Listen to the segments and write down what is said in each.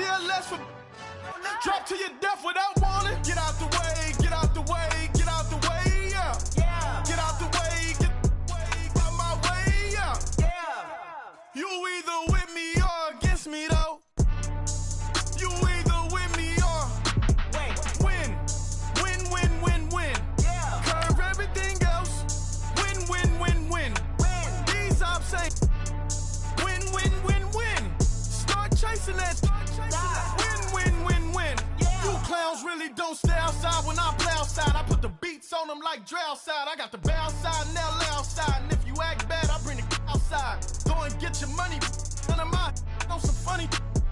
CLS for drop to your death without warning. Get out the way, get out the way, get out the way, yeah. Get out the way, get out my way, yeah. You either with me or against me, though. You either with me or win. Win. Curve everything else. Win. These I'm saying. Win. Start chasing that. Win. You clowns really don't stay outside when I play outside. I put the beats on them like Dre outside. I got the bounce side and LA outside. And if you act bad, I bring the outside. Go and get your money. None of my know some funny.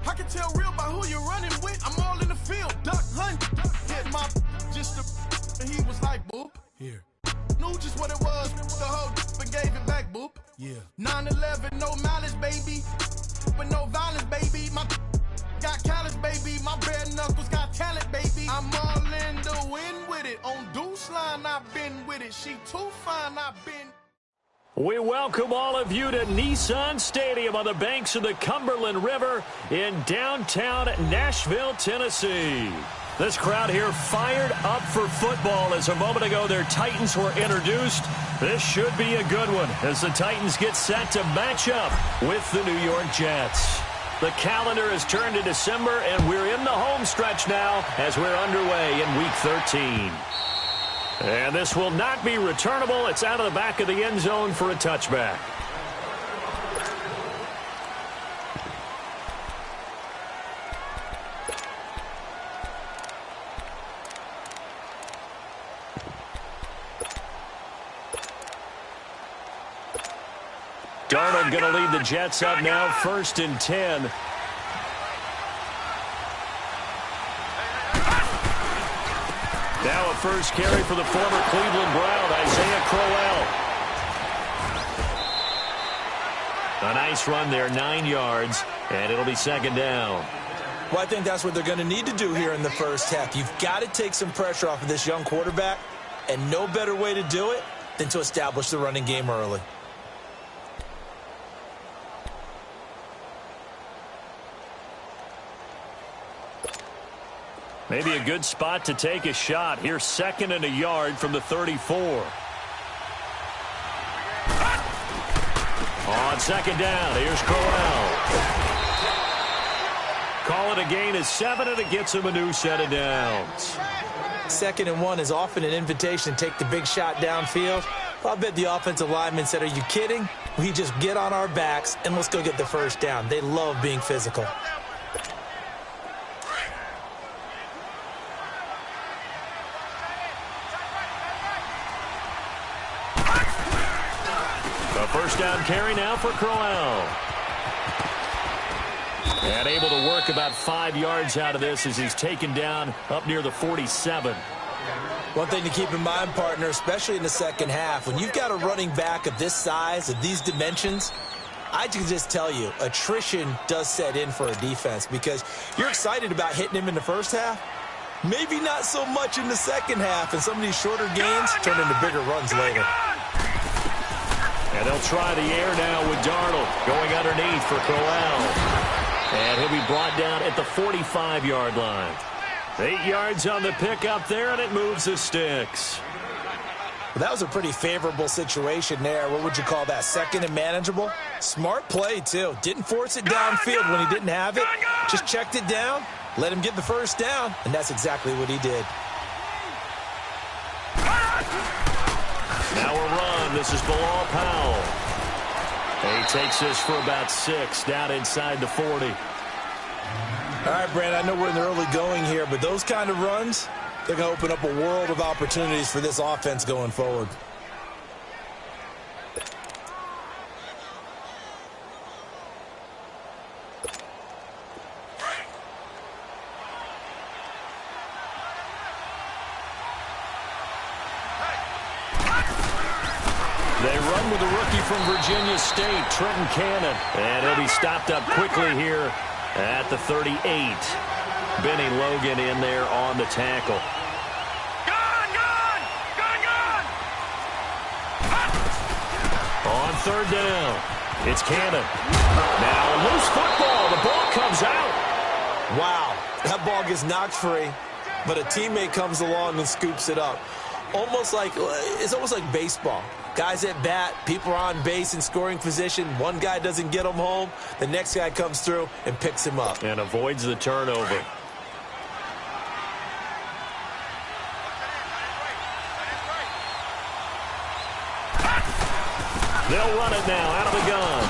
I can tell real by who you're running with. I'm all in the field. Duck, hunt, hit my just the. And he was like, boop. Here. Knew just what it was. The whole and gave it back, boop. Yeah. 9/11, no malice, baby. But no violence, baby. My got callous, baby. My bare knuckles got talent, baby. I'm all in the win with it. On Deuce line, I've been with it. She too fine, I've been. We welcome all of you to Nissan Stadium on the banks of the Cumberland River in downtown Nashville, Tennessee. This crowd here fired up for football as a moment ago their Titans were introduced. This should be a good one as the Titans get set to match up with the New York Jets. The calendar has turned to December, and we're in the home stretch now as we're underway in Week 13. And this will not be returnable. It's out of the back of the end zone for a touchback. Darnold going to lead the Jets up now, 1st and 10. Now a first carry for the former Cleveland Brown, Isaiah Crowell. A nice run there, 9 yards, and it'll be 2nd down. Well, I think that's what they're going to need to do here in the first half. You've got to take some pressure off of this young quarterback, and no better way to do it than to establish the running game early. Maybe a good spot to take a shot. Here's 2nd and a yard from the 34. On 2nd down, here's Crowell. Call it a gain of 7, and it gets him a new set of downs. 2nd and 1 is often an invitation to take the big shot downfield. I bet the offensive lineman said, are you kidding? We just get on our backs, and let's go get the first down. They love being physical. First down carry now for Crowell. And able to work about 5 yards out of this as he's taken down up near the 47. One thing to keep in mind, partner, especially in the second half, when you've got a running back of this size, of these dimensions, I can just tell you, attrition does set in for a defense because you're excited about hitting him in the first half. Maybe not so much in the second half, and some of these shorter gains turn into bigger runs later. And they'll try the air now with Darnold going underneath for Crowell. And he'll be brought down at the 45-yard line. 8 yards on the pickup there, and it moves the sticks. Well, that was a pretty favorable situation there. What would you call that, 2nd and manageable? Smart play, too. Didn't force it downfield when he didn't have it. Just checked it down, let him get the first down, and that's exactly what he did. Now a run. This is Bilal Powell. He takes this for about 6 down inside the 40. All right, Brand, I know we're in the early going here, but those kind of runs, they're going to open up a world of opportunities for this offense going forward. They run with a rookie from Virginia State, Trenton Cannon. And he'll be stopped up quickly here at the 38. Benny Logan in there on the tackle. On 3rd down, it's Cannon. Now a loose football. The ball comes out. Wow, that ball gets knocked free, but a teammate comes along and scoops it up. It's almost like baseball. Guys at bat, people are on base in scoring position. One guy doesn't get him home. The next guy comes through and picks him up. And avoids the turnover. They'll run it now out of the gun.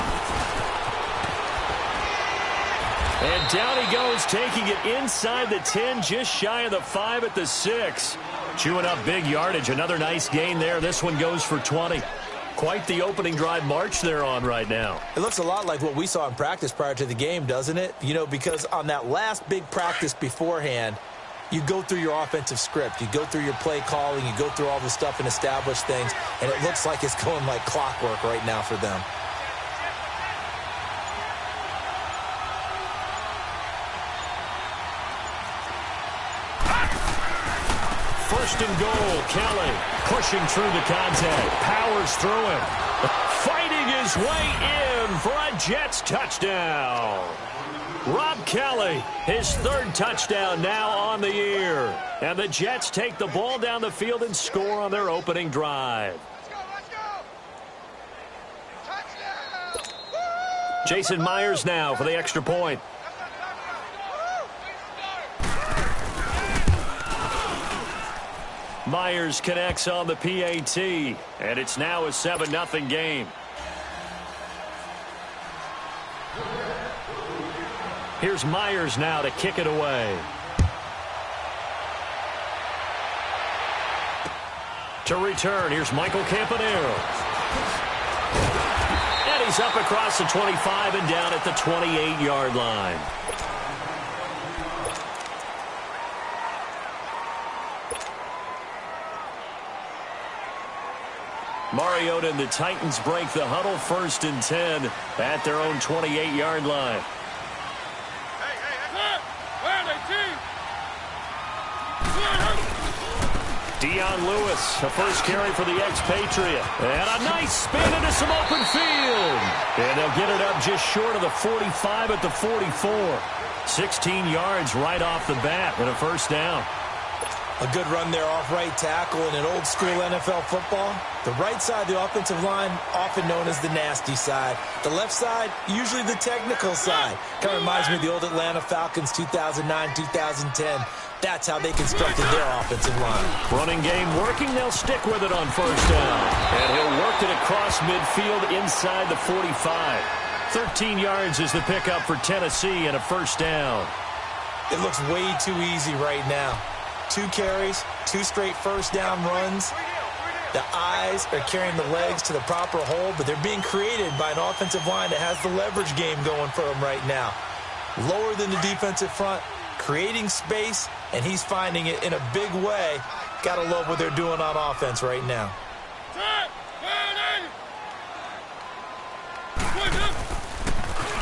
And down he goes, taking it inside the 10, just shy of the 5 at the 6. Chewing up big yardage. Another nice gain there. This one goes for 20. Quite the opening drive march they're on right now. It looks a lot like what we saw in practice prior to the game, doesn't it? You know, because on that last big practice beforehand, you go through your offensive script. You go through your play calling. You go through all the stuff and establish things. And it looks like it's going like clockwork right now for them. First and goal, Kelly pushing through the contact, powers through him, fighting his way in for a Jets touchdown. Rob Kelly, his 3rd touchdown now on the year. And the Jets take the ball down the field and score on their opening drive. Let's go. Touchdown. Jason Myers now for the extra point. Myers connects on the PAT, and it's now a 7-0 game. Here's Myers now to kick it away. To return, here's Michael Campanero. And he's up across the 25 and down at the 28-yard line. Mariota and the Titans break the huddle, 1st and 10 at their own 28-yard line. Dion Lewis, a first carry for the expatriate. And a nice spin into some open field. And they'll get it up just short of the 45 at the 44. 16 yards right off the bat and a first down. A good run there off right tackle in an old-school NFL football. The right side of the offensive line, often known as the nasty side. The left side, usually the technical side. Kind of reminds me of the old Atlanta Falcons 2009-2010. That's how they constructed their offensive line. Running game working. They'll stick with it on first down. And he'll work it across midfield inside the 45. 13 yards is the pickup for Tennessee and a first down. It looks way too easy right now. 2 carries, 2 straight first down runs. The eyes are carrying the legs to the proper hole, but they're being created by an offensive line that has the leverage game going for them right now. Lower than the defensive front, creating space, and he's finding it in a big way. Gotta love what they're doing on offense right now.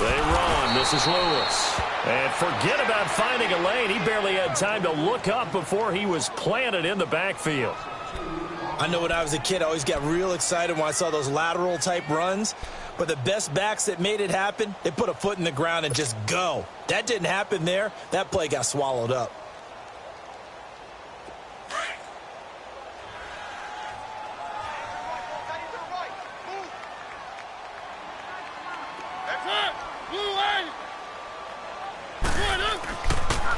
They run. This is Lewis. And forget about finding a lane. He barely had time to look up before he was planted in the backfield. I know when I was a kid, I always got real excited when I saw those lateral type runs. But the best backs that made it happen, they put a foot in the ground and just go. That didn't happen there. That play got swallowed up.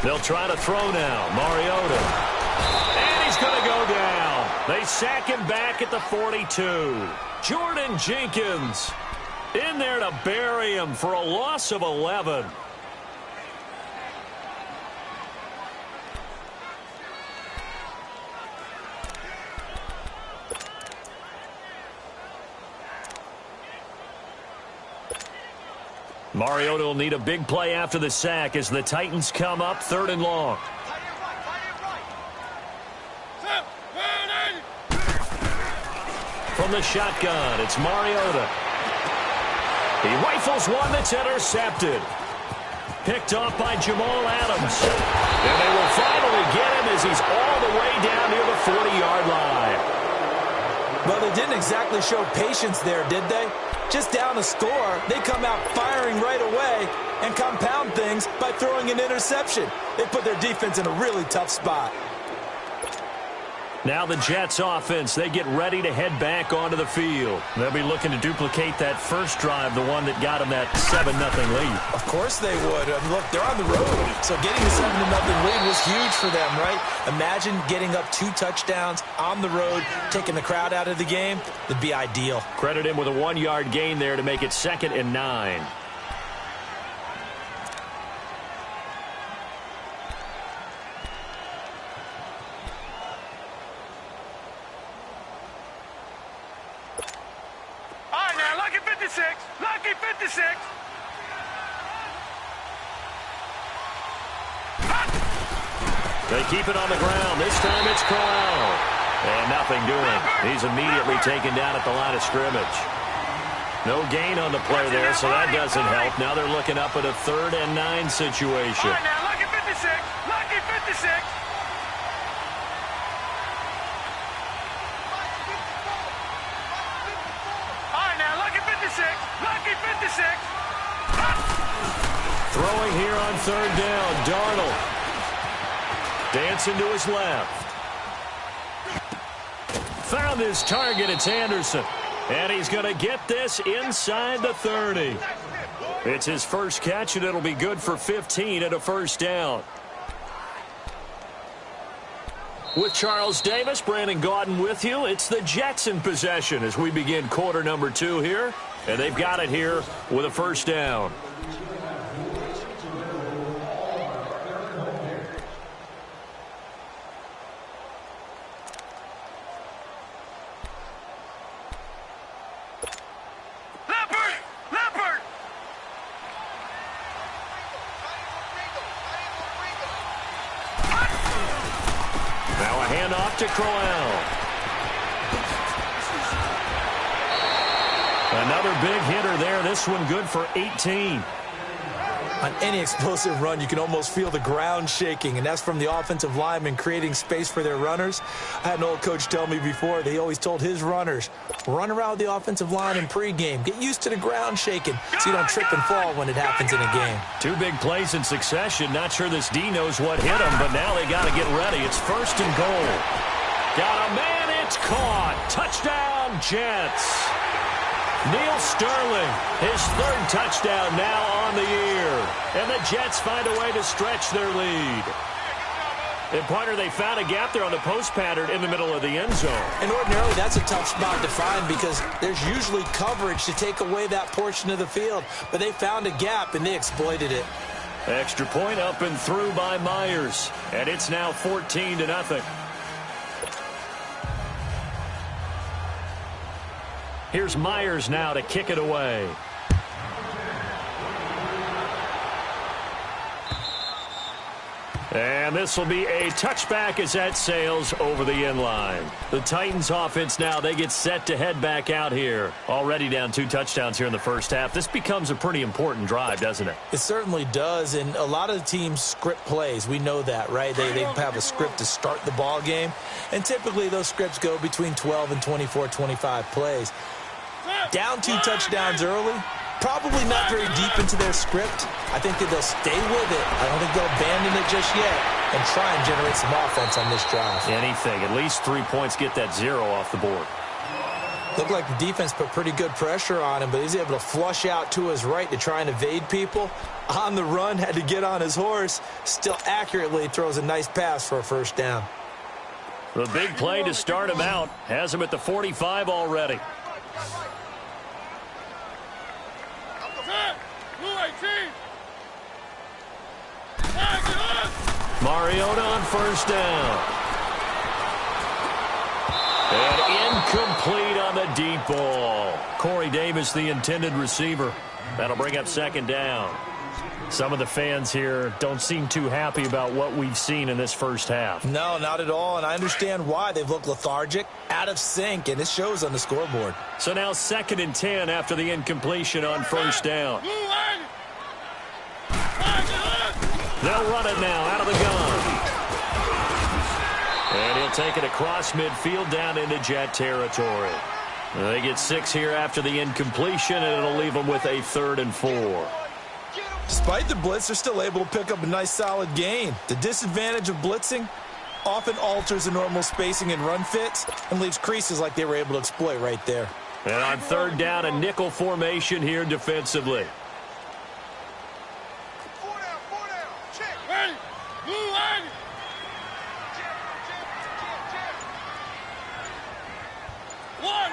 They'll try to throw now. Mariota. And he's going to go down. They sack him back at the 42. Jordan Jenkins in there to bury him for a loss of 11. Mariota will need a big play after the sack as the Titans come up 3rd and long. From the shotgun, it's Mariota. He rifles one that's intercepted. Picked off by Jamal Adams. And they will finally get him as he's all the way down near the 40-yard line. Well, they didn't exactly show patience there, did they? Just down a score, they come out firing right away and compound things by throwing an interception. They put their defense in a really tough spot. Now the Jets offense, they get ready to head back onto the field. They'll be looking to duplicate that first drive, the one that got them that 7-0 lead. Of course they would. I mean, look, they're on the road, so getting the 7-0 lead was huge for them, right? Imagine getting up 2 touchdowns on the road, taking the crowd out of the game. It'd be ideal. Credit him with a 1-yard gain there to make it 2nd and 9. Lucky 56. They keep it on the ground. This time it's Crowell. And nothing doing. He's immediately taken down at the line of scrimmage. No gain on the play there, so that doesn't help. Now they're looking up at a 3rd and 9 situation. All right, now, lucky 56. Lucky 56. Lucky 56. Throwing here on 3rd down. Darnold. Dancing to his left. Found his target. It's Anderson. And he's going to get this inside the 30. It's his first catch, and it'll be good for 15 at a 1st down. With Charles Davis, Brandon Gaudin with you. It's the Jets in possession as we begin quarter number 2 here. And they've got it here with a 1st down. Leopard! Now a handoff to Crowell. Another big hitter there. This one good for 18. On any explosive run, you can almost feel the ground shaking, and that's from the offensive linemen creating space for their runners. I had an old coach tell me before, they always told his runners, run around with the offensive line in pregame. Get used to the ground shaking so you don't trip and fall when it happens in a game. 2 big plays in succession. Not sure this D knows what hit him, but now they got to get ready. It's 1st and goal. Got a man. It's caught. Touchdown, Jets. Neil Sterling, his 3rd touchdown now on the year. And the Jets find a way to stretch their lead. And, partner, they found a gap there on the post pattern in the middle of the end zone. And ordinarily, that's a tough spot to find because there's usually coverage to take away that portion of the field. But they found a gap, and they exploited it. Extra point up and through by Myers. And it's now 14-0. Here's Myers now to kick it away. And this will be a touchback as that sails over the end line. The Titans offense now, they get set to head back out here. Already down 2 touchdowns here in the first half. This becomes a pretty important drive, doesn't it? It certainly does, and a lot of the teams script plays. We know that, right? They have a script to start the ball game, and typically those scripts go between 12 and 24, 25 plays. Down 2 touchdowns early, probably not very deep into their script. I think that they'll stay with it. I don't think they'll abandon it just yet and try and generate some offense on this drive. Anything. At least 3 points, get that 0 off the board. Looked like the defense put pretty good pressure on him, but he's able to flush out to his right to try and evade people. On the run, had to get on his horse. Still accurately throws a nice pass for a 1st down. The big play to start him out has him at the 45 already. Mariota on 1st down. And incomplete on the deep ball. Corey Davis, the intended receiver. That'll bring up 2nd down. Some of the fans here don't seem too happy about what we've seen in this first half. No, not at all, and I understand why. They've looked lethargic, out of sync, and it shows on the scoreboard. So now 2nd and 10 after the incompletion on 1st down. They'll run it now out of the gun. And he'll take it across midfield down into Jet territory. They get 6 here after the incompletion, and it'll leave them with a 3rd and 4. Despite the blitz, they're still able to pick up a nice solid gain. The disadvantage of blitzing often alters the normal spacing and run fits and leaves creases like they were able to exploit right there. And on 3rd down, a nickel formation here defensively. 4 down. Check. Ready. Blue line. One.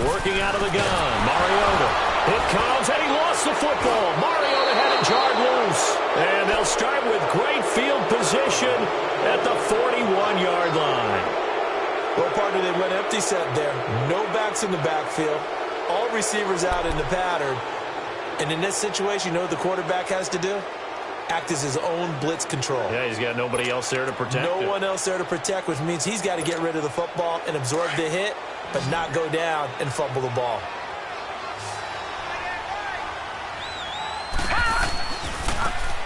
Working out of the gun, Mariota. It comes, and he lost the football. Mariota had it jarred loose. And they'll start with great field position at the 41-yard line. Well, partner, they went empty set there. No backs in the backfield. All receivers out in the pattern. And in this situation, you know what the quarterback has to do? Act as his own blitz control. Yeah, he's got nobody else there to protect him. No one else there to protect, which means he's got to get rid of the football and absorb the hit, but not go down and fumble the ball.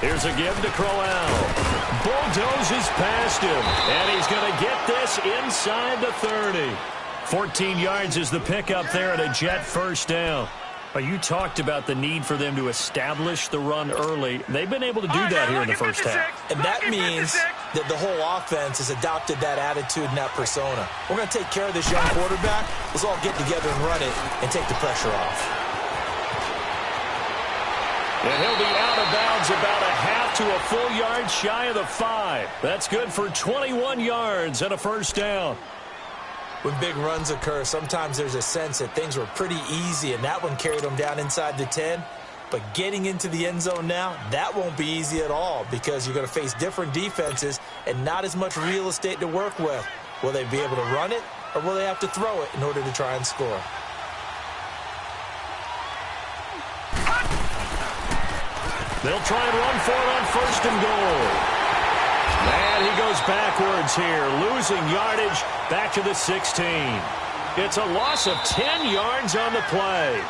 Here's a give to Crowell. Bulldozes past him, and he's going to get this inside the 30. 14 yards is the pickup there at a Jet first down. You talked about the need for them to establish the run early. They've been able to do that here in the first half. And that means that the whole offense has adopted that attitude and that persona. We're going to take care of this young quarterback. Let's all get together and run it and take the pressure off. And he'll be out of bounds about a half to a full yard shy of the 5. That's good for 21 yards and a first down. When big runs occur, sometimes there's a sense that things were pretty easy, and that one carried them down inside the 10. But getting into the end zone now, that won't be easy at all because you're going to face different defenses and not as much real estate to work with. Will they be able to run it, or will they have to throw it in order to try and score? They'll try and run for it on 1st and goal. And he goes backwards here, losing yardage back to the 16. It's a loss of 10 yards on the play.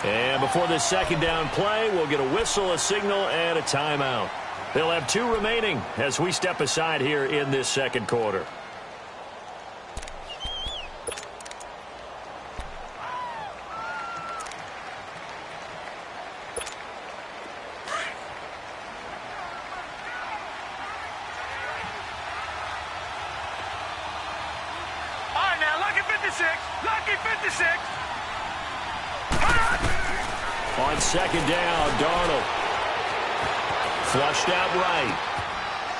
And before this 2nd down play, we'll get a whistle, a signal, and a timeout. They'll have 2 remaining as we step aside here in this 2nd quarter. On 2nd down, Darnold. Flushed out right.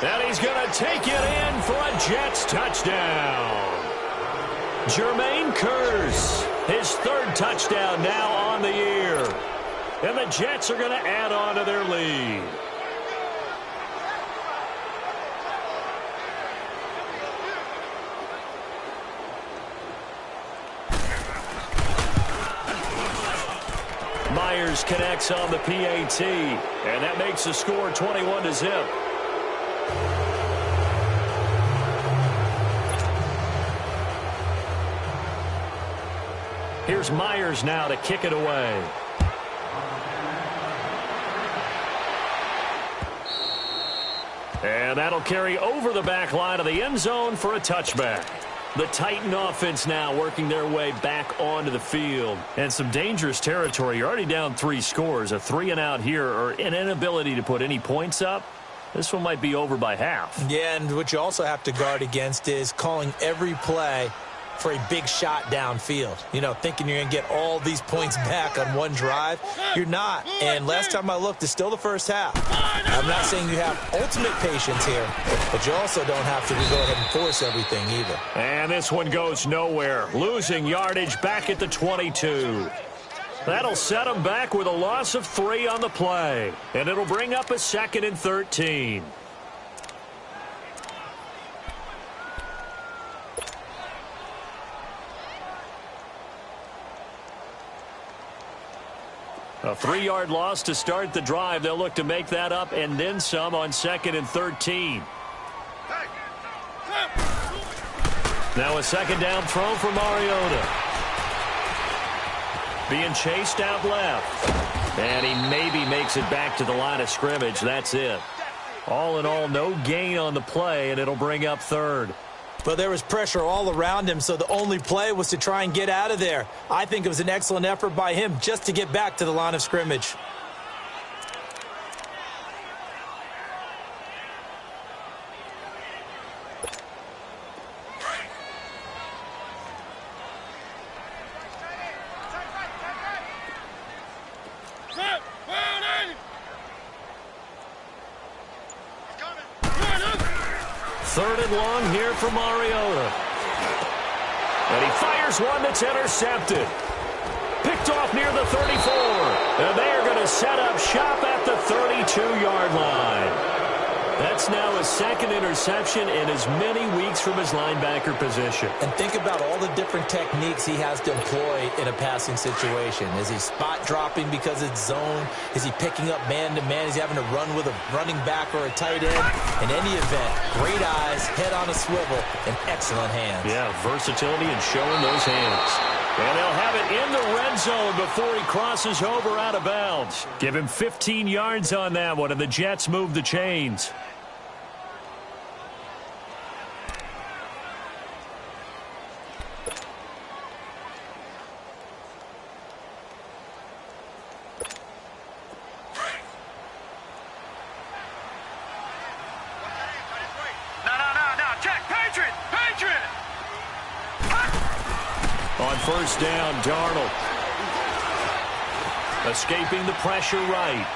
And he's going to take it in for a Jets touchdown. Jermaine Kearse, his 3rd touchdown now on the year. And the Jets are going to add on to their lead. Myers connects on the PAT, and that makes the score 21-0. Here's Myers now to kick it away. And that'll carry over the back line of the end zone for a touchback. The Titan offense now working their way back onto the field. And some dangerous territory. You're already down 3 scores. A 3-and-out here, or an inability to put any points up. This one might be over by half. Yeah, and what you also have to guard against is calling every play for a big shot downfield. You know, thinking you're going to get all these points back on one drive. You're not. And last time I looked, it's still the first half. I'm not saying you have ultimate patience here, but you also don't have to go ahead and force everything either. And this one goes nowhere. Losing yardage back at the 22. That'll set them back with a loss of 3 on the play. And it'll bring up a 2nd and 13. A 3-yard loss to start the drive. They'll look to make that up and then some on 2nd and 13. Now a 2nd down throw for Mariota. Being chased out left. And he maybe makes it back to the line of scrimmage. That's it. All in all, no gain on the play, and it'll bring up 3rd. Well, there was pressure all around him, so the only play was to try and get out of there. I think it was an excellent effort by him just to get back to the line of scrimmage. Third and long here for Mariota. And he fires one that's intercepted. Picked off near the 34. And they are going to set up shop at the 32-yard line. That's now his second interception in as many weeks from his linebacker position. And think about all the different techniques he has to employ in a passing situation. Is he spot dropping because it's zone? Is he picking up man-to-man? Is he having to run with a running back or a tight end? In any event, great eyes, head on a swivel, and excellent hands. Yeah, versatility and showing those hands. And they'll have it in the red zone before he crosses over out of bounds. Give him 15 yards on that one, and the Jets move the chains. On first down, Darnold. Escaping the pressure right.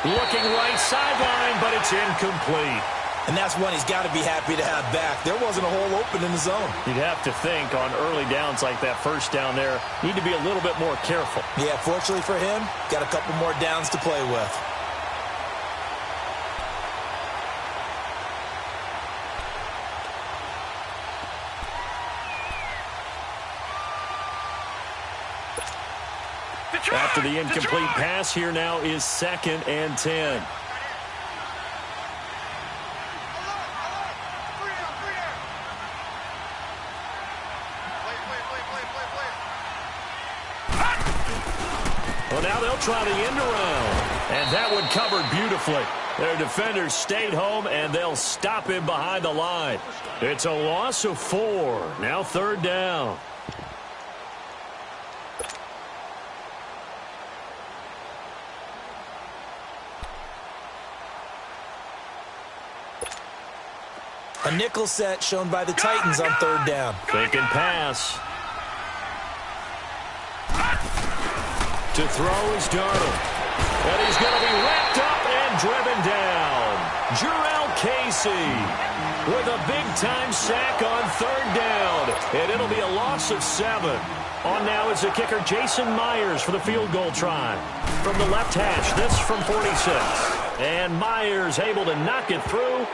Looking right sideline, but it's incomplete. And that's one he's got to be happy to have back. There wasn't a hole open in the zone. You'd have to think on early downs like that first down there, need to be a little bit more careful. Yeah, fortunately for him, got a couple more downs to play with. After the incomplete pass, here now is 2nd and 10. Well, now they'll try the end around. And that one covered beautifully. Their defenders stayed home, and they'll stop him behind the line. It's a loss of 4. Now 3rd down. A nickel set shown by the Titans on 3rd down. Fake and pass. To throw is Darnold. And he's going to be wrapped up and driven down. Jurrell Casey with a big-time sack on 3rd down. And it'll be a loss of 7. On now is the kicker Jason Myers for the field goal try. From the left hash, this from 46. And Myers able to knock it through.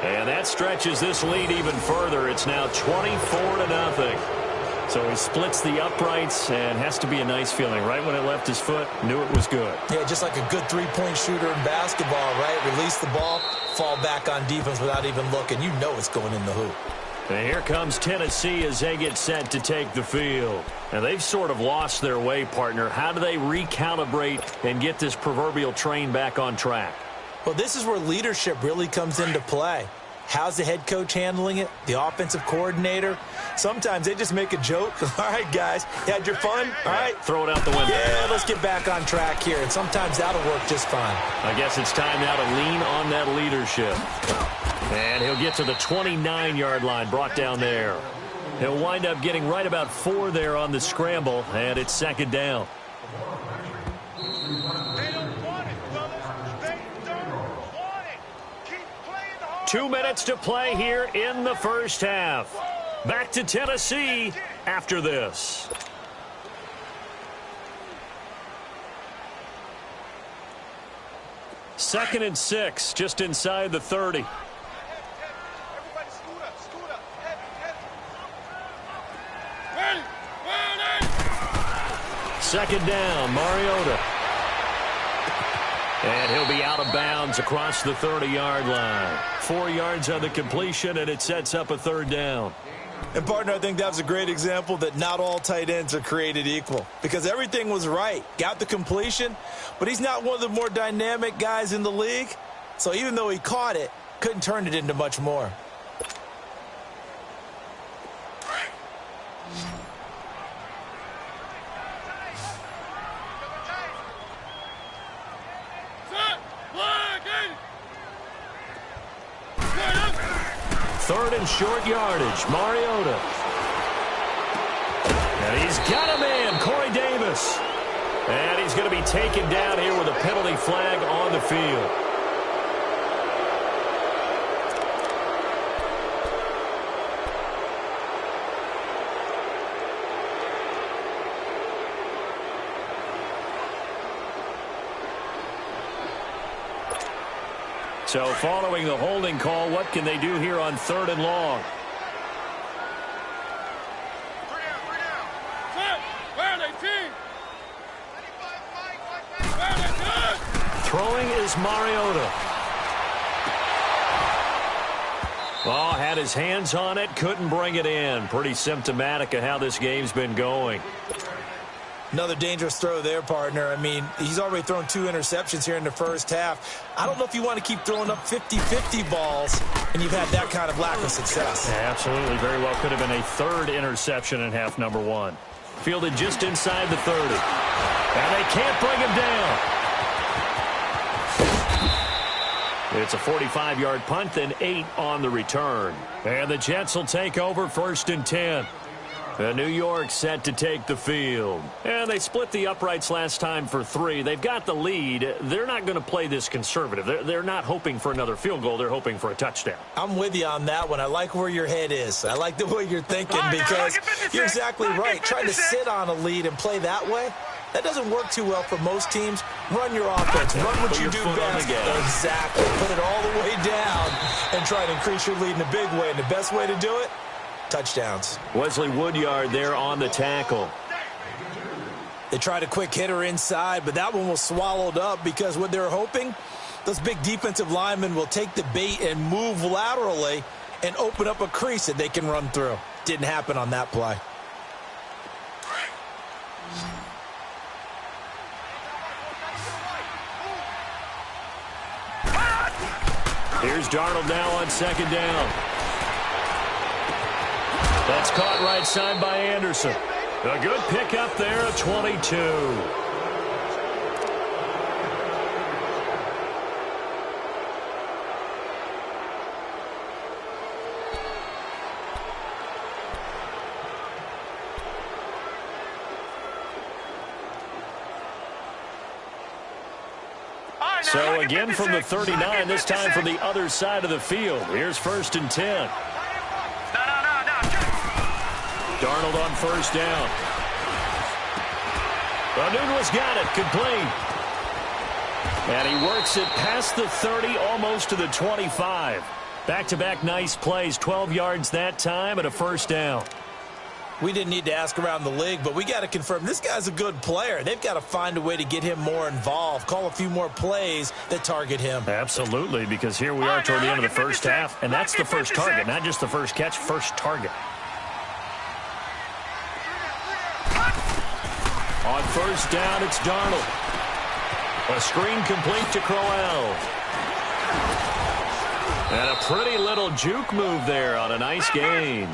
And that stretches this lead even further. It's now 24-0. So he splits the uprights, and has to be a nice feeling. Right when it left his foot, knew it was good. Yeah, just like a good three-point shooter in basketball, right? Release the ball, fall back on defense without even looking. You know it's going in the hoop. And here comes Tennessee as they get set to take the field. And they've sort of lost their way, partner. How do they recalibrate and get this proverbial train back on track? Well, this is where leadership really comes into play. How's the head coach handling it? The offensive coordinator? Sometimes they just make a joke. All right, guys, you had your fun? All right. Throw it out the window. Yeah, let's get back on track here. And sometimes that'll work just fine. I guess it's time now to lean on that leadership. And he'll get to the 29-yard line, brought down there. He'll wind up getting right about 4 there on the scramble, and it's 2nd down. 2 minutes to play here in the first half. Back to Tennessee after this. Second and 6, just inside the 30. Second down, Mariota. And he'll be out of bounds across the 30-yard line. 4 yards on the completion, and it sets up a 3rd down. And, partner, I think that was a great example that not all tight ends are created equal. Because everything was right. Got the completion, but he's not one of the more dynamic guys in the league. So even though he caught it, couldn't turn it into much more. Third and short yardage, Mariota. And he's got him in, Corey Davis. And he's going to be taken down here with a penalty flag on the field. So following the holding call, what can they do here on 3rd and long? Throwing is Mariota. Oh, had his hands on it, couldn't bring it in. Pretty symptomatic of how this game's been going. Another dangerous throw there, partner. I mean, he's already thrown 2 interceptions here in the first half. I don't know if you want to keep throwing up 50-50 balls, and you've had that kind of lack of success. Yeah, absolutely. Very well could have been a 3rd interception in half number 1. Fielded just inside the 30. And they can't bring him down. It's a 45-yard punt, then 8 on the return. And the Jets will take over 1st and 10. And New York set to take the field. And they split the uprights last time for 3. They've got the lead. They're not going to play this conservative. They're not hoping for another field goal. They're hoping for a touchdown. I'm with you on that one. I like where your head is. I like the way you're thinking because you're exactly right. Trying to sit on a lead and play that way, that doesn't work too well for most teams. Run your offense. Run what you do best. Exactly. Put it all the way down and try to increase your lead in a big way. And the best way to do it, touchdowns. Wesley Woodyard there on the tackle. They tried a quick hitter inside, but that one was swallowed up because what they're hoping, those big defensive linemen will take the bait and move laterally and open up a crease that they can run through. Didn't happen on that play. Here's Darnold now on 2nd down. That's caught right side by Anderson. A good pickup there at 22. So again from the 39, this time from the other side of the field. Here's 1st and 10. Darnold on 1st down. Nunez got it, complete. And he works it past the 30, almost to the 25. Back-to-back nice plays, 12 yards that time and a 1st down. We didn't need to ask around the league, but we got to confirm this guy's a good player. They've got to find a way to get him more involved, call a few more plays that target him. Absolutely, because here we are toward the end of the first half, and that's the first target, not just the first catch, first target. On 1st down, it's Darnold. A screen complete to Crowell. And a pretty little juke move there on a nice gain.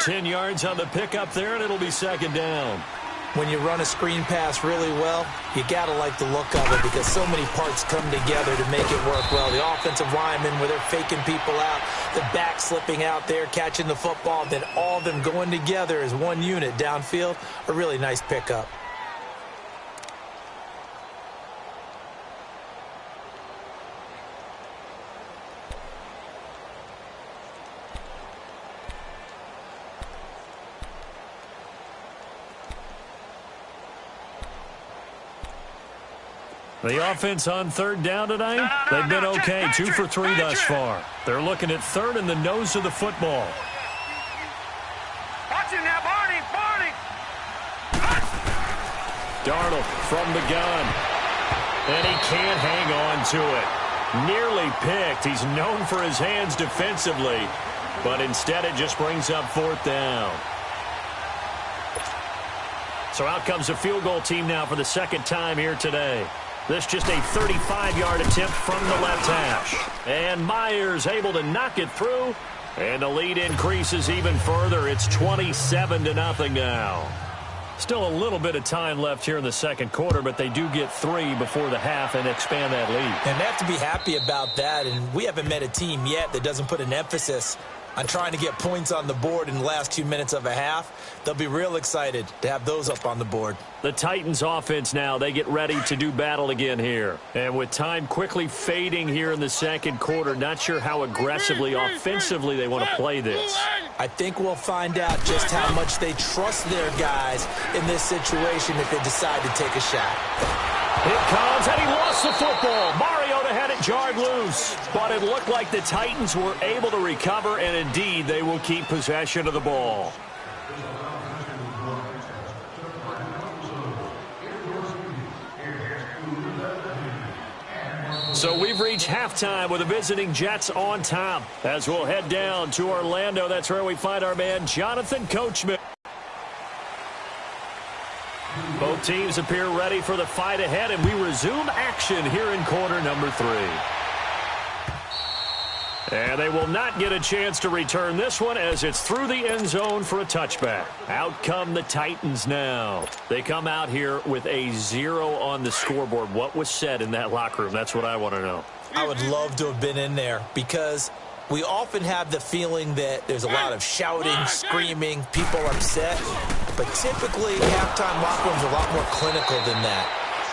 10 yards on the pickup there, and it'll be 2nd down. When you run a screen pass really well, you got to like the look of it because so many parts come together to make it work well. The offensive linemen, where they're faking people out, the back slipping out there, catching the football, then all of them going together as one unit downfield, a really nice pickup. The offense on 3rd down tonight, they've been okay, 2 for 3 thus far. They're looking at 3rd in the nose of the football. Watch it now, Barney. Darnold from the gun. And he can't hang on to it. Nearly picked. He's known for his hands defensively, but instead it just brings up 4th down. So out comes a field goal team now for the 2nd time here today. This just a 35-yard attempt from the left hash. And Myers able to knock it through And the lead increases even further. It's 27-0 now. Still a little bit of time left here in the second quarter, but they do get 3 before the half and expand that lead. And they have to be happy about that, and we haven't met a team yet that doesn't put an emphasis on trying to get points on the board in the last 2 minutes of a half. They'll be real excited to have those up on the board. The Titans offense now, they get ready to do battle again here. And with time quickly fading here in the second quarter, not sure how aggressively, offensively they want to play this. I think we'll find out just how much they trust their guys in this situation if they decide to take a shot. It comes, and he lost the football. Mariota had it jarred loose. But it looked like the Titans were able to recover, and indeed, they will keep possession of the ball. So we've reached halftime with the visiting Jets on top. As we'll head down to Orlando, that's where we find our man Jonathan Coachman. Both teams appear ready for the fight ahead, and we resume action here in quarter number 3. And they will not get a chance to return this one as it's through the end zone for a touchback. Out come the Titans now. They come out here with a 0 on the scoreboard. What was said in that locker room? That's what I want to know. I would love to have been in there because we often have the feeling that there's a lot of shouting, screaming, people upset. But typically, halftime locker rooms are a lot more clinical than that.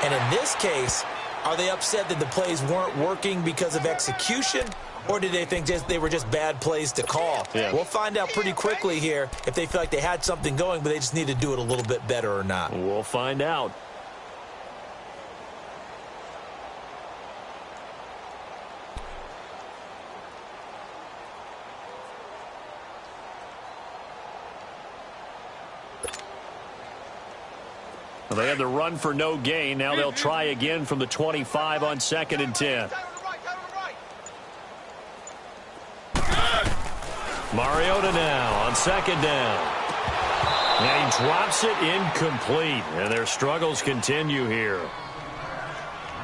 And in this case, are they upset that the plays weren't working because of execution? Or did they think they were just bad plays to call? Yeah. We'll find out pretty quickly here if they feel like they had something going, but they just need to do it a little bit better or not. We'll find out. Well, they had the run for no gain. Now they'll try again from the 25 on 2nd and 10. Mariota now on 2nd down. And he drops it incomplete. And their struggles continue here.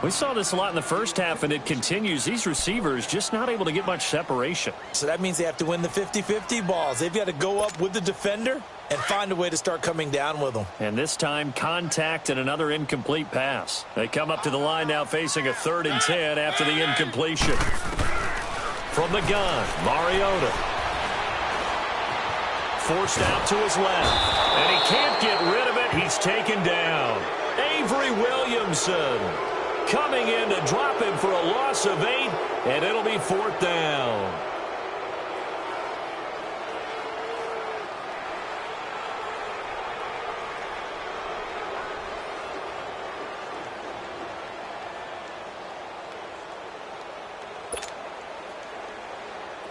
We saw this a lot in the first half, and it continues. These receivers just not able to get much separation. So that means they have to win the 50-50 balls. They've got to go up with the defender and find a way to start coming down with them. And this time, contact and another incomplete pass. They come up to the line now facing a 3rd and 10 after the incompletion. From the gun, Mariota. Forced out to his left. And he can't get rid of it. He's taken down. Avery Williamson coming in to drop him for a loss of 8, and it'll be 4th down.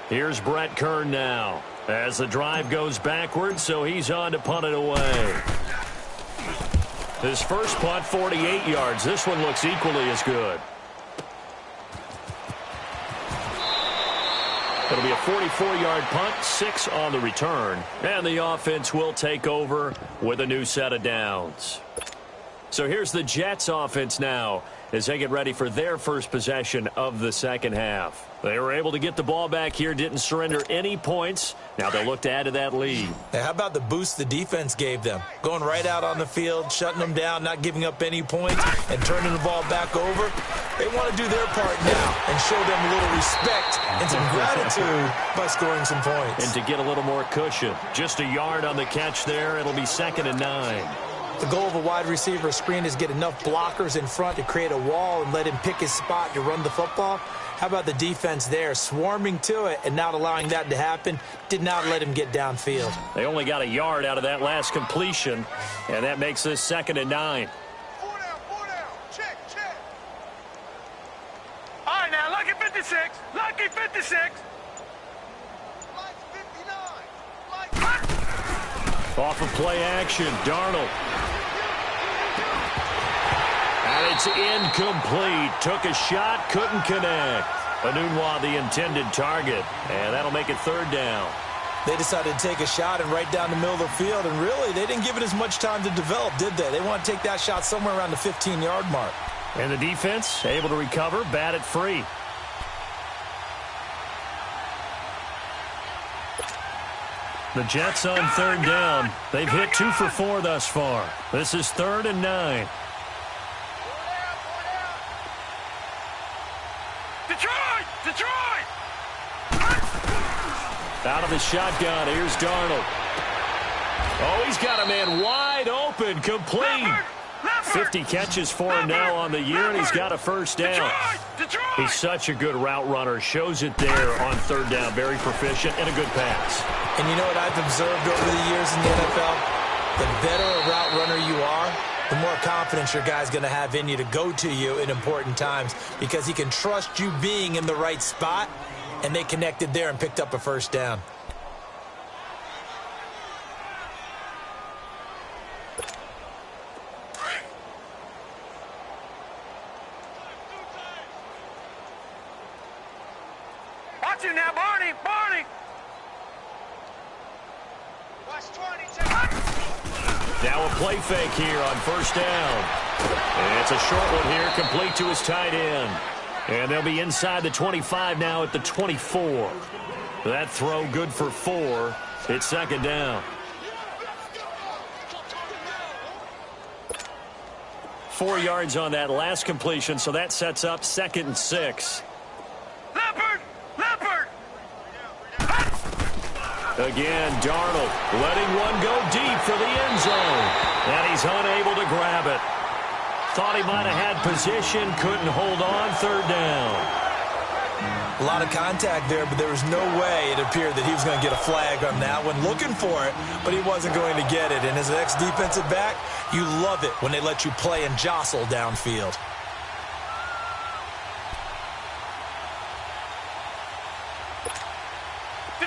Here's Brett Kern now as the drive goes backwards, so he's on to punt it away. His first punt, 48 yards. This one looks equally as good. It'll be a 44-yard punt, 6 on the return. And the offense will take over with a new set of downs. So here's the Jets offense now as they get ready for their first possession of the second half. They were able to get the ball back here, didn't surrender any points. Now they'll look to add to that lead. Now, how about the boost the defense gave them? Going right out on the field, shutting them down, not giving up any points, and turning the ball back over. They want to do their part now and show them a little respect and some gratitude by scoring some points. And to get a little more cushion. Just a yard on the catch there. It'll be 2nd and 9. The goal of a wide receiver screen is get enough blockers in front to create a wall and let him pick his spot to run the football. How about the defense there, swarming to it and not allowing that to happen? Did not let him get downfield. They only got a yard out of that last completion, and that makes this 2nd and 9. 4 down. Check. All right, now, lucky 56. Lucky 56. Like 59. Off of play action, Darnold. And it's incomplete. Took a shot, couldn't connect. Anunwa, the intended target. And that'll make it 3rd down. They decided to take a shot and right down the middle of the field. And really, they didn't give it as much time to develop, did they? They want to take that shot somewhere around the 15-yard mark. And the defense able to recover, bat it free. The Jets on third down. They've hit 2 for 4 thus far. This is 3rd and 9. Detroit! Out of the shotgun. Here's Darnold. Oh, he's got a man wide open. Complete. 50 catches for him now on the year, and he's got a first down. He's such a good route runner. Shows it there on third down. Very proficient and a good pass. And you know what I've observed over the years in the NFL? The better a route runner you are, the more confidence your guy's going to have in you to go to you in important times because he can trust you being in the right spot, and they connected there and picked up a first down. Watch it now, Barney! Now a play fake here on first down. And it's a short one here, complete to his tight end. And they'll be inside the 25 now at the 24. That throw good for 4. It's second down. 4 yards on that last completion, so that sets up 2nd and 6. Leopard! Again, Darnold letting one go deep for the end zone. And he's unable to grab it. Thought he might have had position, couldn't hold on, third down. A lot of contact there, but there was no way it appeared that he was going to get a flag on that one. Looking for it, but he wasn't going to get it. And as an ex-defensive back, you love it when they let you play and jostle downfield.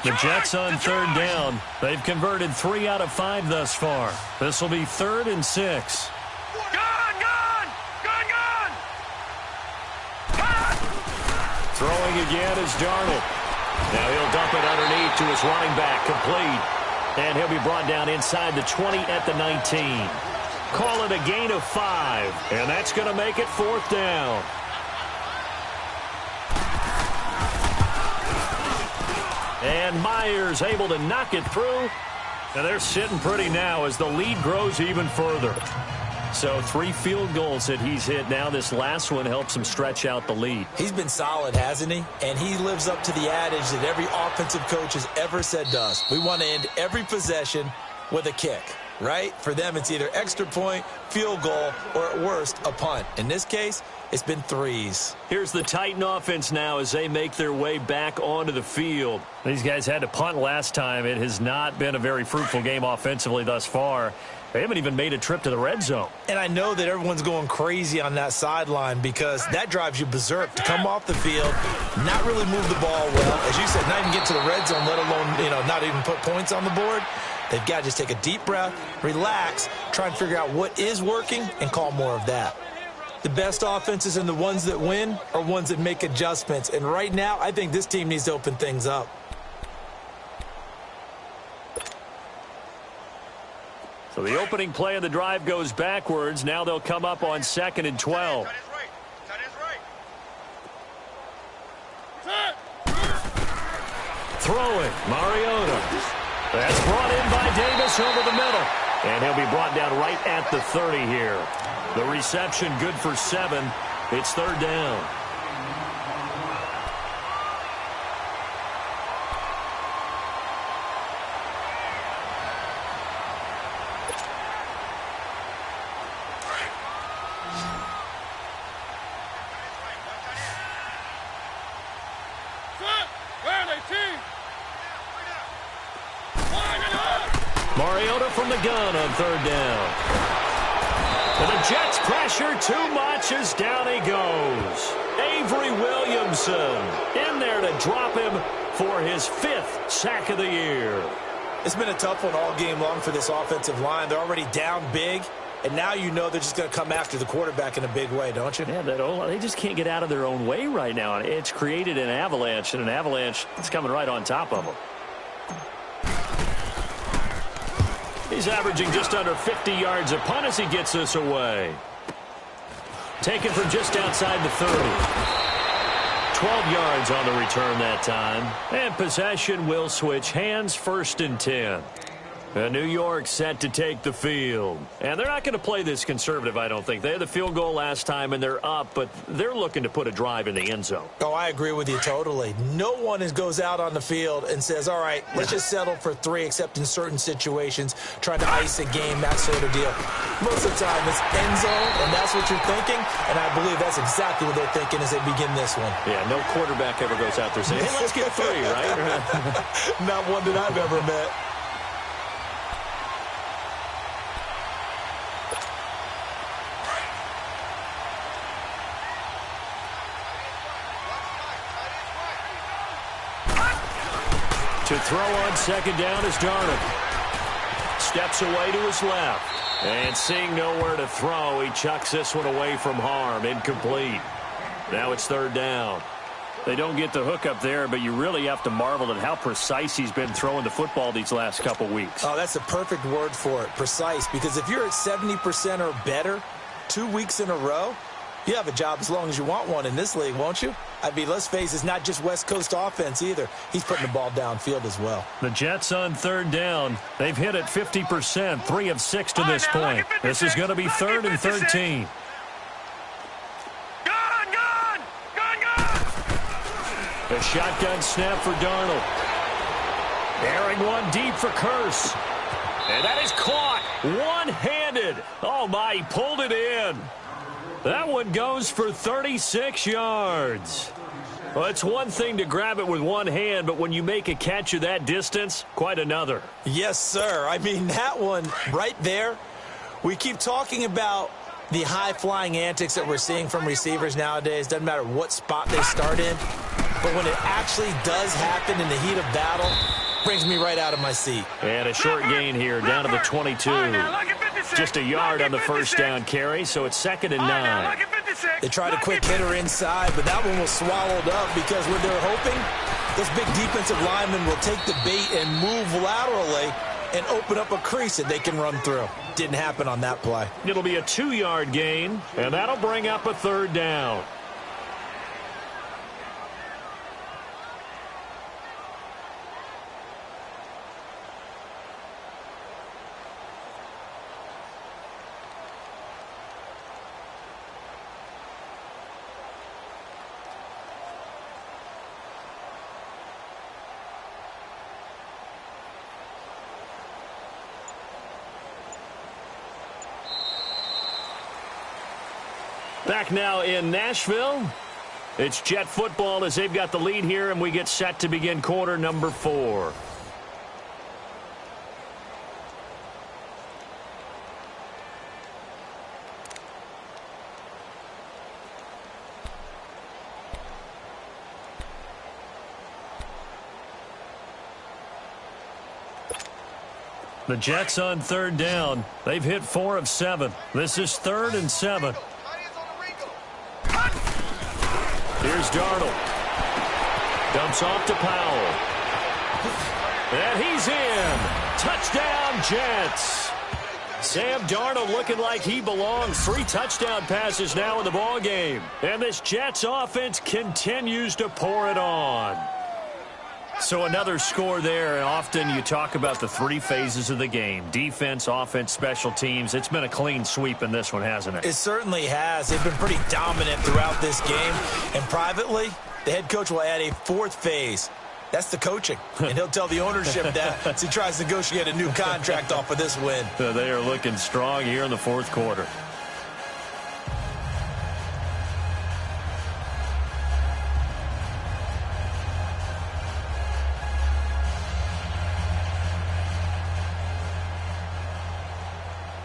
The Jets on third down. They've converted 3 out of 5 thus far. This will be 3rd and 6. Gun! Throwing again is Darnold. Now he'll dump it underneath to his running back, complete. And he'll be brought down inside the 20 at the 19. Call it a gain of 5, and that's going to make it 4th down. And Myers able to knock it through. And they're sitting pretty now as the lead grows even further. So 3 field goals that he's hit now. This last one helps him stretch out the lead. He's been solid, hasn't he? And he lives up to the adage that every offensive coach has ever said to us. We want to end every possession with a kick, right? For them, it's either extra point, field goal, or at worst, a punt. In this case, it's been 3s. Here's the Titan offense now as they make their way back onto the field. These guys had to punt last time. It has not been a very fruitful game offensively thus far. They haven't even made a trip to the red zone. And I know that everyone's going crazy on that sideline because that drives you berserk to come off the field, not really move the ball well. As you said, not even get to the red zone, let alone, not even put points on the board. They've got to just take a deep breath, relax, try and figure out what is working, and call more of that. The best offenses and the ones that win are ones that make adjustments. And right now, I think this team needs to open things up. So the opening play of the drive goes backwards. Now they'll come up on 2nd and 12. Throwing, Mariota. That's brought in by Davis over the middle. And he'll be brought down right at the 30 here. The reception good for 7. It's 3rd down. Mariota from the gun on 3rd down. And the Jets pressure too much as down he goes. Avery Williamson in there to drop him for his 5th sack of the year. It's been a tough one all game long for this offensive line. They're already down big, and now you know they're just going to come after the quarterback in a big way, don't you? Yeah, they just can't get out of their own way right now. It's created an avalanche, and an avalanche is coming right on top of them. He's averaging just under 50 yards a punt as he gets this away. Taken from just outside the 30. 12 yards on the return that time. And possession will switch hands, 1st and 10. New York set to take the field. And they're not going to play this conservative, I don't think. They had the field goal last time, and they're up, but they're looking to put a drive in the end zone. Oh, I agree with you totally. No one goes out on the field and says, all right, let's just settle for 3, except in certain situations, trying to ice a game, that sort of deal. Most of the time, it's end zone, and that's what you're thinking, and I believe that's exactly what they're thinking as they begin this one. Yeah, no quarterback ever goes out there saying, hey, let's get 3, right? Not one that I've ever met. To throw on 2nd down is Darnold. Steps away to his left. And seeing nowhere to throw, he chucks this one away from harm. Incomplete. Now it's 3rd down. They don't get the hook up there, but you really have to marvel at how precise he's been throwing the football these last couple weeks. Oh, that's the perfect word for it, precise. Because if you're at 70% or better 2 weeks in a row, you have a job as long as you want one in this league, won't you? I mean, let's face it, it's not just West Coast offense either. He's putting the ball downfield as well. The Jets on 3rd down. They've hit it 50%, 3 of 6 to this point. This is going to be 3rd and 13. Gone! A shotgun snap for Darnold. Airing one deep for Curse. And that is caught one-handed. Oh, my, he pulled it in. That one goes for 36 yards. Well, it's one thing to grab it with one hand, but when you make a catch of that distance, quite another. Yes, sir. I mean, that one right there, we keep talking about the high-flying antics that we're seeing from receivers nowadays. Doesn't matter what spot they start in. But when it actually does happen in the heat of battle, brings me right out of my seat. And a short gain here, down to the 22. Just a yard on the 1st down carry, so it's 2nd and 9. They tried a quick hitter inside, but that one was swallowed up because what they're hoping, this big defensive lineman will take the bait and move laterally and open up a crease that they can run through. Didn't happen on that play. It'll be a 2-yard gain, and that'll bring up a 3rd down. Back now in Nashville. It's Jet football as they've got the lead here, and we get set to begin quarter number 4. The Jets on 3rd down. They've hit 4 of 7. This is 3rd and 7. Here's Darnold. Dumps off to Powell. And he's in. Touchdown, Jets. Sam Darnold looking like he belongs. 3 touchdown passes now in the ballgame. And this Jets offense continues to pour it on. So another score there, and often you talk about the 3 phases of the game. Defense, offense, special teams. It's been a clean sweep in this one, hasn't it? It certainly has. They've been pretty dominant throughout this game. And privately, the head coach will add a 4th phase. That's the coaching. And he'll tell the ownership that as he tries to negotiate a new contract off of this win. They are looking strong here in the 4th quarter.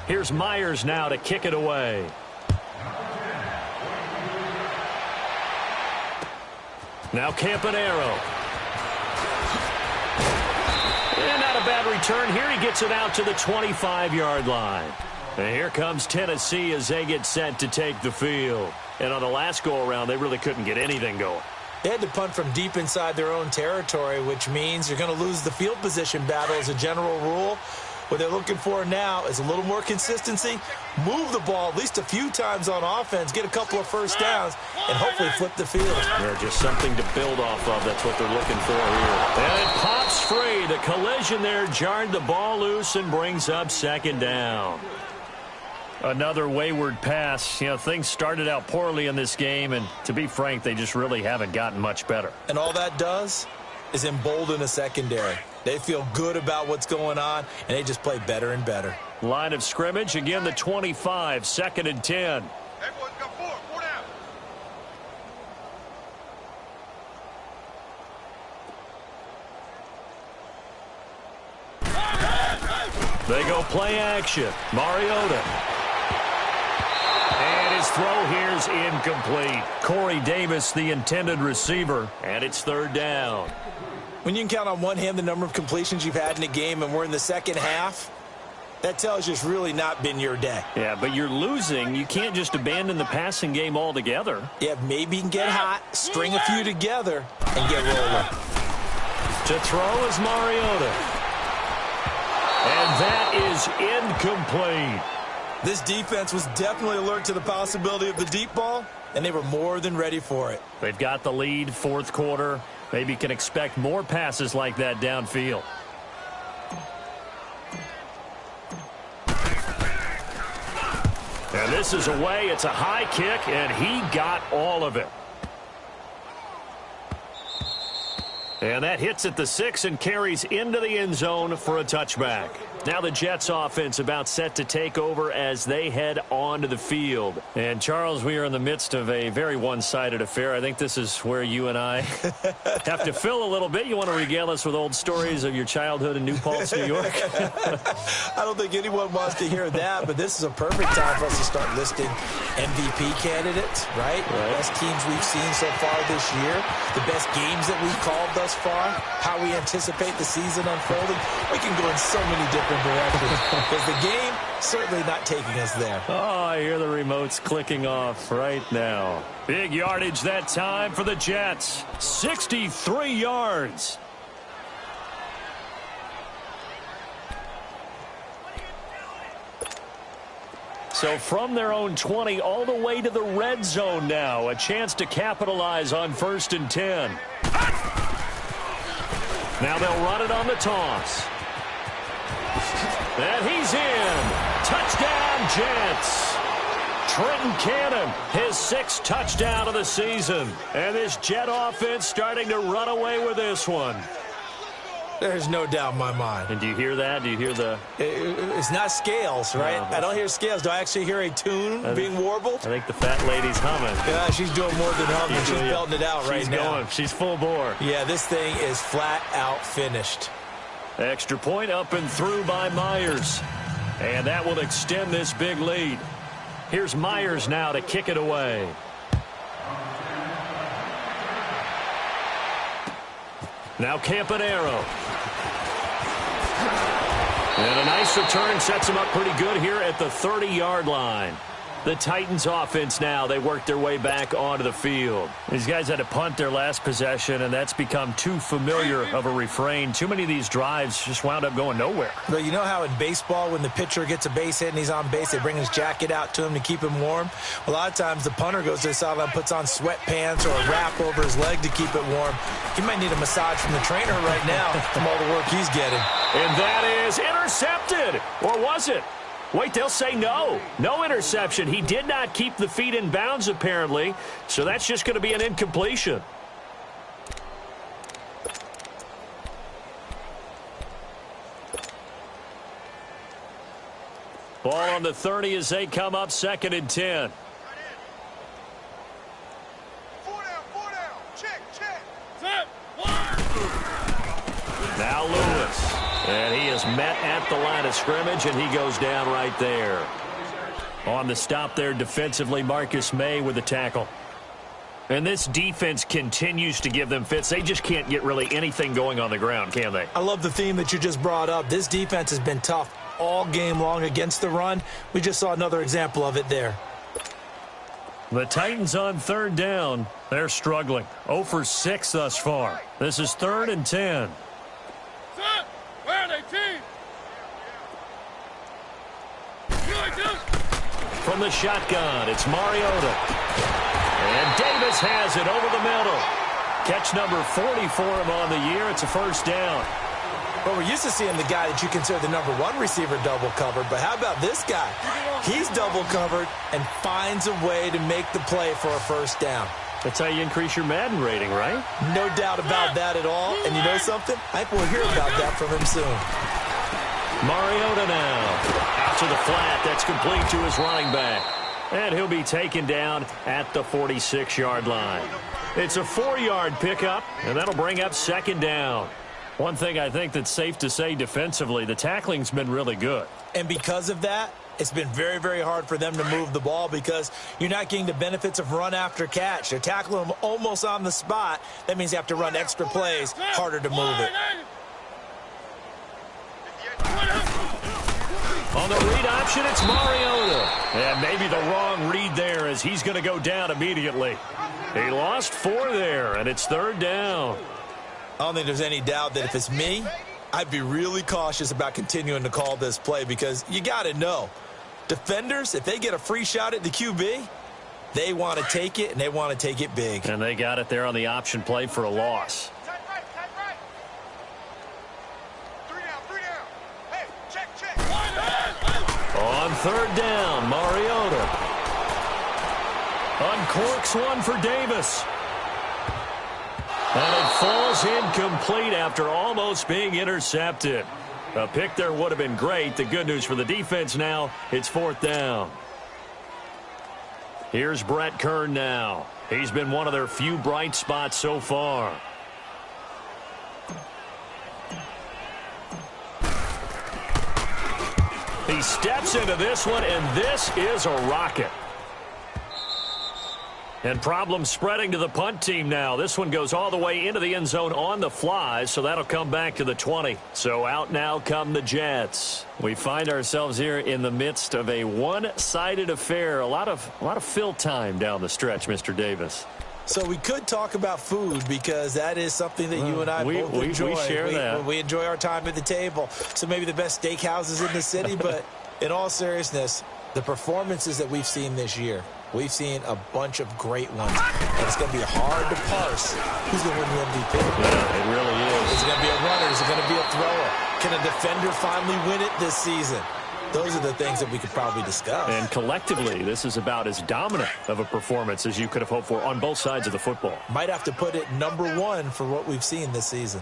Here's Myers now to kick it away. Now Campanaro. And not a bad return here. He gets it out to the 25-yard line. And here comes Tennessee as they get set to take the field. And on the last go-around, they really couldn't get anything going. They had to punt from deep inside their own territory, which means you're going to lose the field position battle as a general rule. What they're looking for now is a little more consistency, move the ball at least a few times on offense, get a couple of first downs, and hopefully flip the field. Yeah, just something to build off of. That's what they're looking for here. And it pops free. The collision there jarred the ball loose and brings up second down. Another wayward pass. You know, things started out poorly in this game, and to be frank, they just really haven't gotten much better. And all that does is embolden a secondary. They feel good about what's going on, and they just play better and better. Line of scrimmage, again the 25, 2nd and 10. Everyone's got four down. They go play action. Mariota. And his throw here's incomplete. Corey Davis, the intended receiver, and it's 3rd down. When you can count on one hand the number of completions you've had in a game, and we're in the second half, that tells you it's really not been your day. Yeah, but you're losing. You can't just abandon the passing game altogether. Yeah, maybe you can get hot, string a few together, and get rolling. To throw is Mariota. And that is incomplete. This defense was definitely alert to the possibility of the deep ball, and they were more than ready for it. They've got the lead, 4th quarter. Maybe can expect more passes like that downfield. And this is away. It's a high kick, and he got all of it. And that hits at the 6 and carries into the end zone for a touchback. Now the Jets offense about set to take over as they head onto the field. And, Charles, we are in the midst of a very one-sided affair. I think this is where you and I have to fill a little bit. You want to regale us with old stories of your childhood in New Paltz, New York? I don't think anyone wants to hear that, but this is a perfect time for us to start listing MVP candidates, right? The best teams we've seen so far this year, the best games that we've called thus far, how we anticipate the season unfolding. We can go in so many different directions because the game certainly not taking us there. Oh, I hear the remotes clicking off right now. Big yardage that time for the Jets. 63 yards. So from their own 20 all the way to the red zone now. A chance to capitalize on 1st and 10. Now they'll run it on the toss. And he's in. Touchdown, Jets. Trenton Cannon, his 6th touchdown of the season. And this Jet offense starting to run away with this one. There's no doubt in my mind. And do you hear that? Do you hear the... It's not scales, right? No, I don't hear scales. Do I actually hear a tune being warbled? I think the fat lady's humming. Yeah, she's doing more than humming. She's belting it out right now. She's going. She's full bore. Yeah, this thing is flat out finished. Extra point up and through by Myers. And that will extend this big lead. Here's Myers now to kick it away. Now Campanaro. And a nice return sets him up pretty good here at the 30-yard line. The Titans offense now, they work their way back onto the field. These guys had to punt their last possession, and that's become too familiar of a refrain. Too many of these drives just wound up going nowhere. But you know how in baseball, when the pitcher gets a base hit and he's on base, they bring his jacket out to him to keep him warm? A lot of times the punter goes to the sideline, puts on sweatpants or a wrap over his leg to keep it warm. He might need a massage from the trainer right now from all the work he's getting. And that is intercepted. Or was it? Wait, they'll say no. No interception. He did not keep the feet in bounds, apparently. So that's just going to be an incompletion. Ball on the 30 as they come up 2nd and 10. Four down. Check. Set. Now Lewis. And he is met at the line of scrimmage, and he goes down right there. On the stop there defensively, Marcus May with the tackle. And this defense continues to give them fits. They just can't get really anything going on the ground, can they? I love the theme that you just brought up. This defense has been tough all game long against the run. We just saw another example of it there. The Titans on 3rd down. They're struggling. 0 for 6 thus far. This is 3rd and 10. Set. Where are they, team? from the shotgun. It's Mariota. And Davis has it over the middle. Catch number 40 for him on the year. It's a first down. Well, we're used to seeing the guy that you consider the number one receiver double covered, but how about this guy? He's double covered and finds a way to make the play for a first down. That's how you increase your Madden rating, right? No doubt about that at all. And you know something? I think we'll hear about that from him soon. Mariota now. Out to the flat. That's complete to his running back. And he'll be taken down at the 46-yard line. It's a 4-yard pickup, and that'll bring up second down. One thing I think that's safe to say defensively, the tackling's been really good. And because of that, it's been very, very hard for them to move the ball because you're not getting the benefits of run after catch. They're tackling them almost on the spot. That means you have to run extra plays, harder to move it. On the read option, it's Mariota. And maybe the wrong read there as he's going to go down immediately. He lost 4 there, and it's third down. I don't think there's any doubt that if it's me, I'd be really cautious about continuing to call this play because you got to know, defenders, if they get a free shot at the QB, they want to take it, and they want to take it big. And they got it there on the option play for a loss. On third down, Mariota uncorks one for Davis. And it falls incomplete after almost being intercepted. A pick there would have been great. The good news for the defense now, it's fourth down. Here's Brett Kern now. He's been one of their few bright spots so far. He steps into this one, and this is a rocket. And problems spreading to the punt team now. This one goes all the way into the end zone on the fly, so that'll come back to the 20. So out now come the Jets. We find ourselves here in the midst of a one-sided affair. A lot of fill time down the stretch, Mr. Davis. So we could talk about food because that is something that you and I both enjoy. We share that. We enjoy our time at the table. So maybe the best steakhouses in the city, but in all seriousness, the performances that we've seen this year, we've seen a bunch of great ones. And it's going to be hard to parse who's going to win the MVP. Yeah, it really is. Is it going to be a runner? Is it going to be a thrower? Can a defender finally win it this season? Those are the things that we could probably discuss. And collectively, this is about as dominant of a performance as you could have hoped for on both sides of the football. Might have to put it number 1 for what we've seen this season.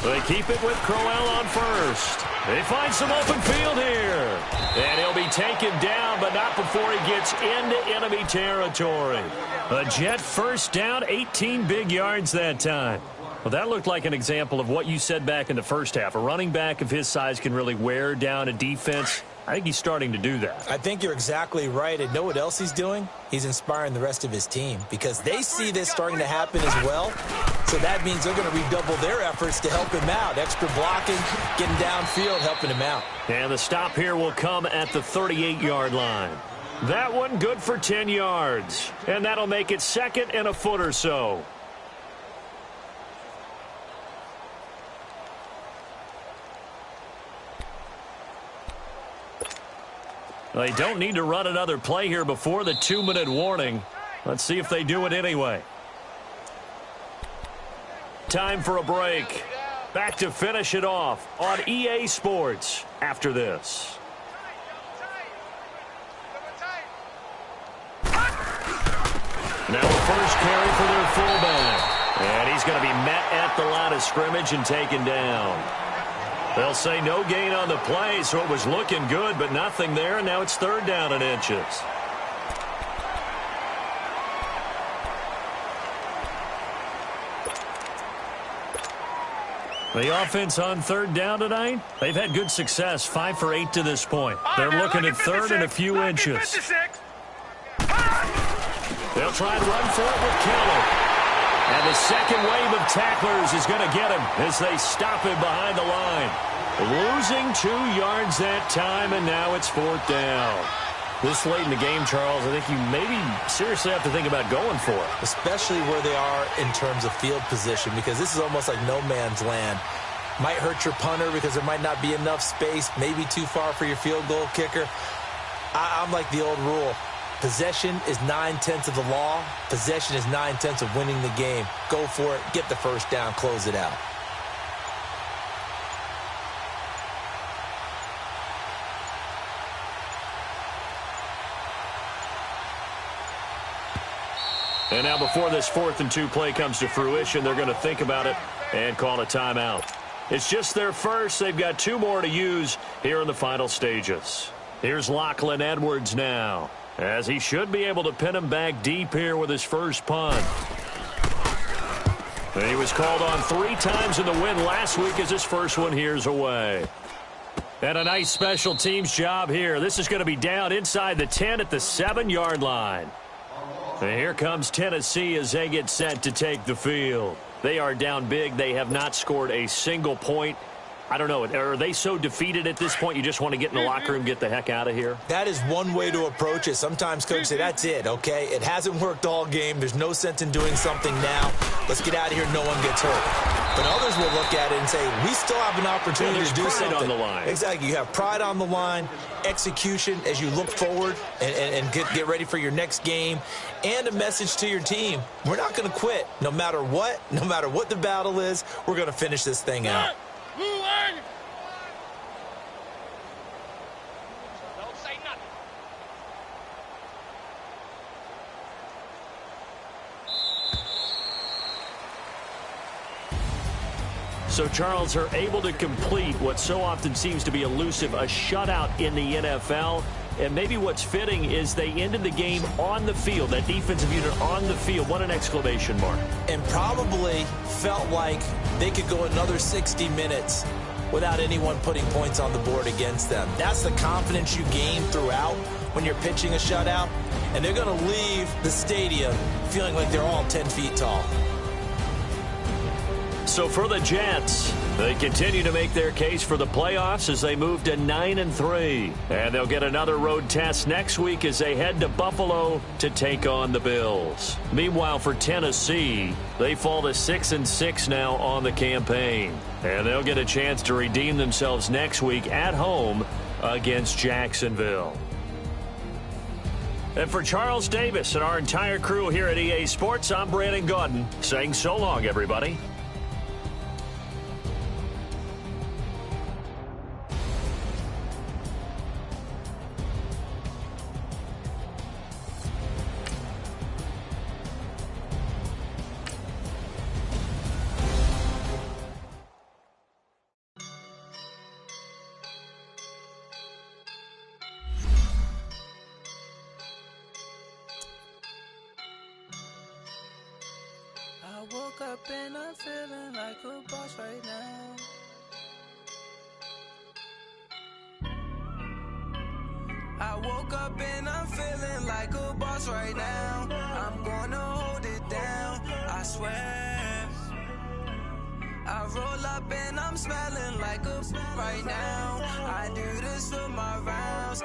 They keep it with Crowell on first. They find some open field here. And he'll be taken down, but not before he gets into enemy territory. A Jet first down, 18 big yards that time. Well, that looked like an example of what you said back in the first half. A running back of his size can really wear down a defense. I think he's starting to do that. I think you're exactly right. And know what else he's doing? He's inspiring the rest of his team because they see this starting to happen as well. So that means they're going to redouble their efforts to help him out. Extra blocking, getting downfield, helping him out. And the stop here will come at the 38-yard line. That one good for 10 yards. And that'll make it second and a foot or so. They don't need to run another play here before the 2-minute warning. Let's see if they do it anyway. Time for a break. Back to finish it off on EA Sports after this. Now a first carry for their fullback. And he's going to be met at the line of scrimmage and taken down. They'll say no gain on the play, so it was looking good, but nothing there, and now it's third down and inches. The offense on third down tonight, they've had good success, 5 for 8 to this point. They're looking at third and a few inches. They'll try and run for it with Keller. And the second wave of tacklers is going to get him as they stop him behind the line. Losing 2 yards that time, and now it's fourth down. This late in the game, Charles, I think you maybe seriously have to think about going for it. Especially where they are in terms of field position, because this is almost like no man's land. Might hurt your punter because there might not be enough space, maybe too far for your field goal kicker. I'm like the old rule. Possession is 9/10 of the law. Possession is 9/10 of winning the game. Go for it. Get the first down. Close it out. And now before this 4th and 2 play comes to fruition, they're going to think about it and call a timeout. It's just their first. They've got 2 more to use here in the final stages. Here's Lachlan Edwards now, as he should be able to pin him back deep here with his first punt. And he was called on 3 times in the win last week as his first one here's away. And a nice special teams job here. This is going to be down inside the 10 at the 7-yard line. And here comes Tennessee as they get set to take the field. They are down big. They have not scored a single point. I don't know. Are they so defeated at this point you just want to get in the locker room, get the heck out of here? That is one way to approach it. Sometimes coaches say, that's it, okay? It hasn't worked all game. There's no sense in doing something now. Let's get out of here. No one gets hurt. But others will look at it and say, we still have an opportunity to do something. On the line. Exactly. You have pride on the line, execution as you look forward and get ready for your next game, and a message to your team. We're not going to quit no matter what the battle is. We're going to finish this thing out. Don't say nothing. So Charles are able to complete what so often seems to be elusive, a shutout in the NFL. And maybe what's fitting is they ended the game on the field, that defensive unit on the field. What an exclamation mark. And probably felt like they could go another 60 minutes without anyone putting points on the board against them. That's the confidence you gain throughout when you're pitching a shutout. And they're going to leave the stadium feeling like they're all 10 feet tall. So for the Jets, they continue to make their case for the playoffs as they move to 9-3. And they'll get another road test next week as they head to Buffalo to take on the Bills. Meanwhile, for Tennessee, they fall to 6-6 now on the campaign. And they'll get a chance to redeem themselves next week at home against Jacksonville. And for Charles Davis and our entire crew here at EA Sports, I'm Brandon Gaudin saying so long, everybody. I woke up and I'm feeling like a boss right now. I woke up and I'm feeling like a boss right now. I'm gonna hold it down, I swear. I roll up and I'm smelling like a right now. I do this for my rounds,